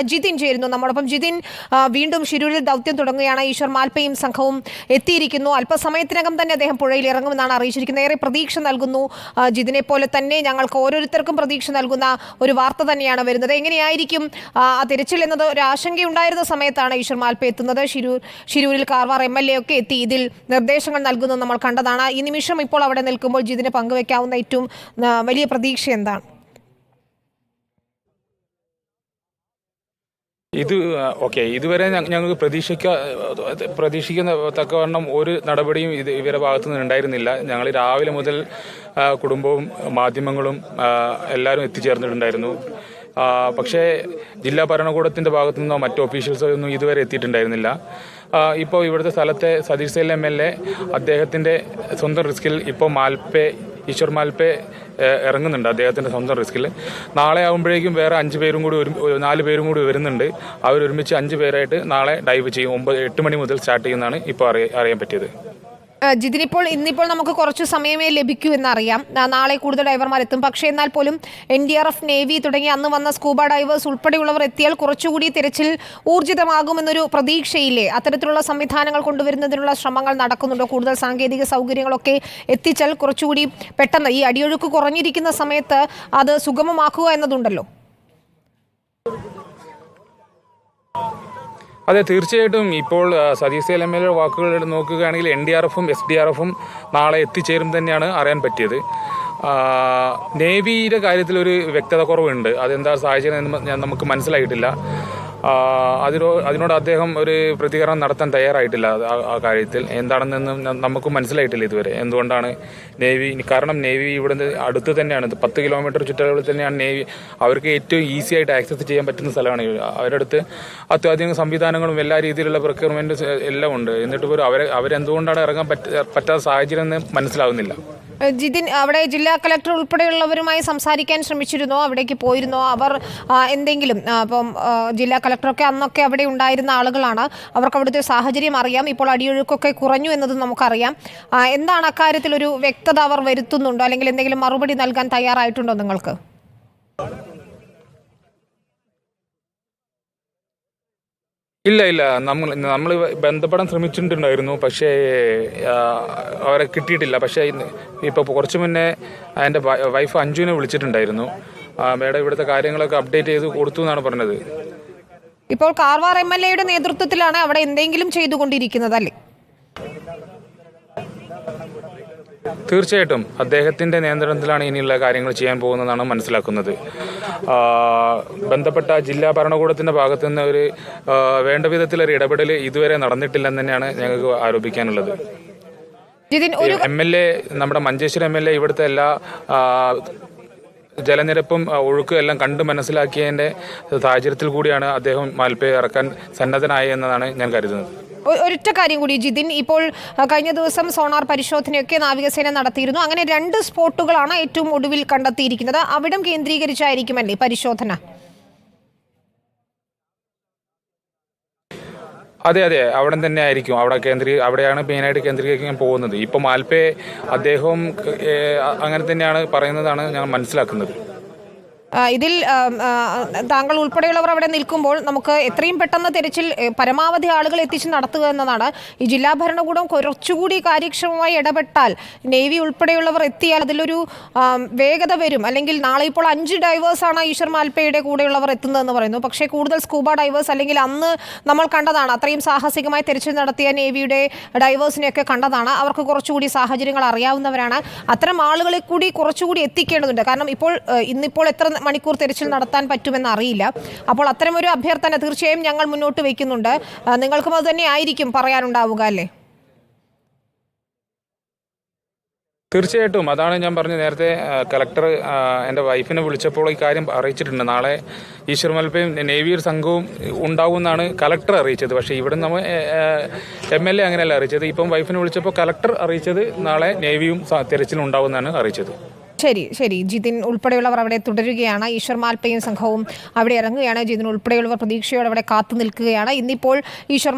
ജിതിൻ ചേരുന്നു നമ്മോടൊപ്പം. ജിതിൻ, വീണ്ടും ഷിരൂരിൽ ദൗത്യം തുടങ്ങുകയാണ്. ഈശ്വർ മാൽപ്പയും സംഘവും എത്തിയിരിക്കുന്നു. അല്പസമയത്തിനകം തന്നെ അദ്ദേഹം പുഴയിൽ ഇറങ്ങുമെന്നാണ് അറിയിച്ചിരിക്കുന്നത്. ഏറെ പ്രതീക്ഷ നൽകുന്നു. ജിതിനെ പോലെ തന്നെ ഞങ്ങൾക്ക് ഓരോരുത്തർക്കും പ്രതീക്ഷ നൽകുന്ന ഒരു വാർത്ത തന്നെയാണ് വരുന്നത്. എങ്ങനെയായിരിക്കും ആ തിരച്ചിൽ എന്നത് ഒരു ആശങ്കയുണ്ടായിരുന്ന സമയത്താണ് ഈശ്വർ മാൽപ്പ എത്തുന്നത്. ഷിരൂരിൽ കാർവാർ MLA ഒക്കെ എത്തി ഇതിൽ നിർദ്ദേശങ്ങൾ നൽകുന്നത് നമ്മൾ കണ്ടതാണ്. ഈ നിമിഷം ഇപ്പോൾ അവിടെ നിൽക്കുമ്പോൾ ജിതിന് പങ്കുവെക്കാവുന്ന ഏറ്റവും വലിയ പ്രതീക്ഷ എന്താണ്? ഇതുവരെ ഞങ്ങൾക്ക് പ്രതീക്ഷിക്കുന്ന തക്കവണ്ണം ഒരു നടപടിയും ഇവരുടെ ഭാഗത്തു നിന്ന് ഉണ്ടായിരുന്നില്ല. ഞങ്ങൾ രാവിലെ മുതൽ കുടുംബവും മാധ്യമങ്ങളും എല്ലാവരും എത്തിച്ചേർന്നിട്ടുണ്ടായിരുന്നു. പക്ഷേ ജില്ലാ ഭരണകൂടത്തിന്റെ ഭാഗത്തു നിന്നോ മറ്റു ഒഫീഷ്യൽസോ ഒന്നും ഇതുവരെ എത്തിയിട്ടുണ്ടായിരുന്നില്ല. ഇപ്പോൾ ഇവിടുത്തെ സ്ഥലത്തെ സതീഷ് സേൽ MLA അദ്ദേഹത്തിന്റെ സ്വന്തം റിസ്കിൽ ഇപ്പോൾ ഈശ്വർ മാൽപ്പെ ഇറങ്ങുന്നുണ്ട്. അദ്ദേഹത്തിന്റെ സ്വന്തം റിസ്കിൽ നാളെ ആകുമ്പോഴേക്കും വേറെ 4 പേരും കൂടി വരുന്നുണ്ട്. അവരൊരുമിച്ച് 5 പേരായിട്ട് നാളെ ഡൈവ് ചെയ്യും. 8 മണി മുതൽ സ്റ്റാർട്ട് ചെയ്യുന്നതാണ് ഇപ്പോൾ അറിയാൻ പറ്റിയത്. ജിതിൻ, ഇന്നിപ്പോൾ നമുക്ക് കുറച്ച് സമയമേ ലഭിക്കൂ എന്നറിയാം. നാളെ കൂടുതൽ ഡൈവർമാർ എത്തും. പക്ഷേ എന്നാൽ പോലും NDRF, നേവി തുടങ്ങി അന്ന് വന്ന സ്കൂബ ഡൈവേഴ്സ് ഉൾപ്പെടെയുള്ളവർ എത്തിയാൽ കുറച്ചുകൂടി തിരച്ചിൽ ഊർജിതമാകുമെന്നൊരു പ്രതീക്ഷയില്ലേ? അത്തരത്തിലുള്ള സംവിധാനങ്ങൾ കൊണ്ടുവരുന്നതിനുള്ള ശ്രമങ്ങൾ നടക്കുന്നുണ്ടോ? കൂടുതൽ സാങ്കേതിക സൗകര്യങ്ങളൊക്കെ എത്തിച്ചാൽ കുറച്ചുകൂടി പെട്ടെന്ന് ഈ അടിയൊഴുക്ക് കുറഞ്ഞിരിക്കുന്ന സമയത്ത് അത് സുഗമമാക്കുക എന്നതുണ്ടല്ലോ. അതെ, തീർച്ചയായിട്ടും. ഇപ്പോൾ സതീഷ് സേൽ MLA വാക്കുകൾ നോക്കുകയാണെങ്കിൽ NDRFും SDRFും നാളെ എത്തിച്ചേരും തന്നെയാണ് അറിയാൻ പറ്റിയത്. നേവിയുടെ കാര്യത്തിൽ ഒരു വ്യക്തത കുറവുണ്ട്. അതെന്താ സാഹചര്യം എന്ന് നമുക്ക് മനസ്സിലായിട്ടില്ല. അതിനോട് അദ്ദേഹം ഒരു പ്രതികരണം നടത്താൻ തയ്യാറായിട്ടില്ല. ആ കാര്യത്തിൽ എന്താണെന്നൊന്നും നമുക്ക് മനസ്സിലായിട്ടില്ല ഇതുവരെ. എന്തുകൊണ്ടാണ് കാരണം നേവി ഇവിടുന്ന് അടുത്ത് തന്നെയാണ്, 10 കിലോമീറ്റർ ചുറ്റളവിൽ തന്നെയാണ് നേവി. അവർക്ക് ഏറ്റവും ഈസി ആയിട്ട് ആക്സസ് ചെയ്യാൻ പറ്റുന്ന സ്ഥലമാണ്. അവരുടെ അടുത്ത് അത്യാധുനിക സംവിധാനങ്ങളും എല്ലാ രീതിയിലുള്ള പ്രൊക്യൂർമെന്റ് എല്ലാം ഉണ്ട്. എന്നിട്ട് പോലും അവരെന്തുകൊണ്ടാണ് ഇറങ്ങാൻ പറ്റാത്ത സാഹചര്യം എന്ന് മനസ്സിലാവുന്നില്ല. ജിതിൻ, അവിടെ ജില്ലാ കളക്ടർ ഉൾപ്പെടെയുള്ളവരുമായി സംസാരിക്കാൻ ശ്രമിച്ചിരുന്നോ? അവിടേക്ക് പോയിരുന്നോ? അവർ എന്തെങ്കിലും ഇപ്പം ജില്ലാ കളക്ടറൊക്കെ അന്നൊക്കെ അവിടെ ഉണ്ടായിരുന്ന ആളുകളാണ്. അവർക്ക് അവിടുത്തെ സാഹചര്യം അറിയാം. ഇപ്പോൾ അടിയൊഴുക്കൊക്കെ കുറഞ്ഞു എന്നത് നമുക്കറിയാം. എന്താണ് അക്കാര്യത്തിൽ ഒരു വ്യക്തത അവർ വരുത്തുന്നുണ്ടോ? അല്ലെങ്കിൽ എന്തെങ്കിലും മറുപടി നൽകാൻ തയ്യാറായിട്ടുണ്ടോ നിങ്ങൾക്ക്? ഇല്ല, നമ്മൾ ബന്ധപ്പെടാൻ ശ്രമിച്ചിട്ടുണ്ടായിരുന്നു. പക്ഷേ അവരെ കിട്ടിയിട്ടില്ല. പക്ഷേ ഇപ്പോൾ കുറച്ച് മുന്നേ എൻ്റെ വൈഫ് അഞ്ജുവിനെ വിളിച്ചിട്ടുണ്ടായിരുന്നു. മേഡം ഇവിടുത്തെ കാര്യങ്ങളൊക്കെ അപ്ഡേറ്റ് ചെയ്ത് കൊടുത്തു എന്നാണ് പറഞ്ഞത്. ഇപ്പോൾ കാർവാർ MLAയുടെ നേതൃത്വത്തിലാണ് അവിടെ എന്തെങ്കിലും ചെയ്തുകൊണ്ടിരിക്കുന്നത് അല്ലേ? തീർച്ചയായിട്ടും അദ്ദേഹത്തിന്റെ നിയന്ത്രണത്തിലാണ് ഇനിയുള്ള കാര്യങ്ങൾ ചെയ്യാൻ പോകുന്നതെന്നാണ് മനസ്സിലാക്കുന്നത്. ബന്ധപ്പെട്ട ജില്ലാ ഭരണകൂടത്തിന്റെ ഭാഗത്തു നിന്ന് ഒരു വേണ്ട വിധത്തിലൊരു ഇടപെടൽ ഇതുവരെ നടന്നിട്ടില്ലെന്ന് തന്നെയാണ് ഞങ്ങൾക്ക് ആരോപിക്കാനുള്ളത്. MLA, നമ്മുടെ മഞ്ചേശ്വരം MLA ഇവിടുത്തെ എല്ലാ ജലനിരപ്പും ഒഴുക്കും എല്ലാം കണ്ട് മനസ്സിലാക്കിയതിന്റെ സാഹചര്യത്തിൽ കൂടിയാണ് അദ്ദേഹം മാൽപ്പയെ ഇറക്കാൻ സന്നദ്ധനായി എന്നതാണ് ഞാൻ കരുതുന്നത്. ഒരൊറ്റ കാര്യം കൂടി ജിതിൻ, ഇപ്പോൾ കഴിഞ്ഞ ദിവസം സോണാർ പരിശോധനയൊക്കെ നാവികസേന നടത്തിയിരുന്നു. അങ്ങനെ 2 സ്പോട്ടുകളാണ് ഏറ്റവും ഒടുവിൽ കണ്ടെത്തിയിരിക്കുന്നത്. അവിടം കേന്ദ്രീകരിച്ചായിരിക്കുമല്ലേ പരിശോധന? അതെ, അവിടെ തന്നെ ആയിരിക്കും. അവിടെയാണ് മെയിനായിട്ട് കേന്ദ്രീകരിക്കാൻ പോകുന്നത്. ഇപ്പം മാൽപ്പെ അദ്ദേഹവും അങ്ങനെ തന്നെയാണ് പറയുന്നതാണ് ഞാൻ മനസ്സിലാക്കുന്നത്. ഇതിൽ താങ്കൾ ഉൾപ്പെടെയുള്ളവർ അവിടെ നിൽക്കുമ്പോൾ നമുക്ക് എത്രയും പെട്ടെന്ന് തിരച്ചിൽ പരമാവധി ആളുകൾ എത്തിച്ച് നടത്തുക എന്നതാണ്. ഈ ജില്ലാ ഭരണകൂടം കുറച്ചുകൂടി കാര്യക്ഷമമായി ഇടപെട്ടാൽ, നേവി ഉൾപ്പെടെയുള്ളവർ എത്തിയാൽ അതിലൊരു വേഗത വരും. അല്ലെങ്കിൽ നാളെ ഇപ്പോൾ 5 ഡൈവേഴ്സാണ് ഈശ്വർ മാൽപ്പയുടെ കൂടെയുള്ളവർ എത്തുന്നതെന്ന് പറയുന്നു. പക്ഷേ കൂടുതൽ സ്കൂബ ഡൈവേഴ്സ്, അല്ലെങ്കിൽ അന്ന് നമ്മൾ കണ്ടതാണ് അത്രയും സാഹസികമായി തിരച്ചിൽ നടത്തിയ നേവിയുടെ ഡൈവേഴ്സിനെയൊക്കെ കണ്ടതാണ്. അവർക്ക് കുറച്ചുകൂടി സാഹചര്യങ്ങൾ അറിയാവുന്നവരാണ്. അത്തരം ആളുകളെ കൂടി കുറച്ചുകൂടി എത്തിക്കേണ്ടതുണ്ട്. കാരണം ഇന്നിപ്പോൾ എത്ര മണിക്കൂർ തിരച്ചിൽ നടത്താൻ പറ്റുമെന്ന് അറിയില്ല. അപ്പോൾ അത്തരമൊരു അഭ്യർത്ഥന തീർച്ചയായും ഞങ്ങൾ മുന്നോട്ട് വയ്ക്കുന്നുണ്ട്. നിങ്ങൾക്കും അത് തന്നെ ആയിരിക്കും പറയാനുണ്ടാവുക അല്ലേ? തീർച്ചയായിട്ടും. അതാണ് ഞാൻ പറഞ്ഞത് നേരത്തെ. കളക്ടർ എൻ്റെ വൈഫിനെ വിളിച്ചപ്പോൾ ഈ കാര്യം അറിയിച്ചിട്ടുണ്ട്. നാളെ ഈശ്വർ മാൽപ്പയും നേവി സംഘവും ഉണ്ടാവുമെന്നാണ് കളക്ടർ അറിയിച്ചത്. പക്ഷേ ഇവിടെ നമ്മൾ MLA അങ്ങനെയല്ല അറിയിച്ചത്. ഇപ്പം വൈഫിനെ വിളിച്ചപ്പോൾ കളക്ടർ അറിയിച്ചത് നാളെ നേവിയും തിരച്ചിലും ഉണ്ടാവുമെന്നാണ് അറിയിച്ചത്. ശരി. ജിതിൻ ഉൾപ്പെടെയുള്ളവർ അവിടെ തുടരുകയാണ്. ഈശ്വർ മാൽപ്പയും സംഘവും അവിടെ ഇറങ്ങുകയാണ്. ജിതിൻ ഉൾപ്പെടെയുള്ളവർ പ്രതീക്ഷയോടെ അവിടെ കാത്തു നിൽക്കുകയാണ്. ഇന്നിപ്പോൾ ഈശ്വർ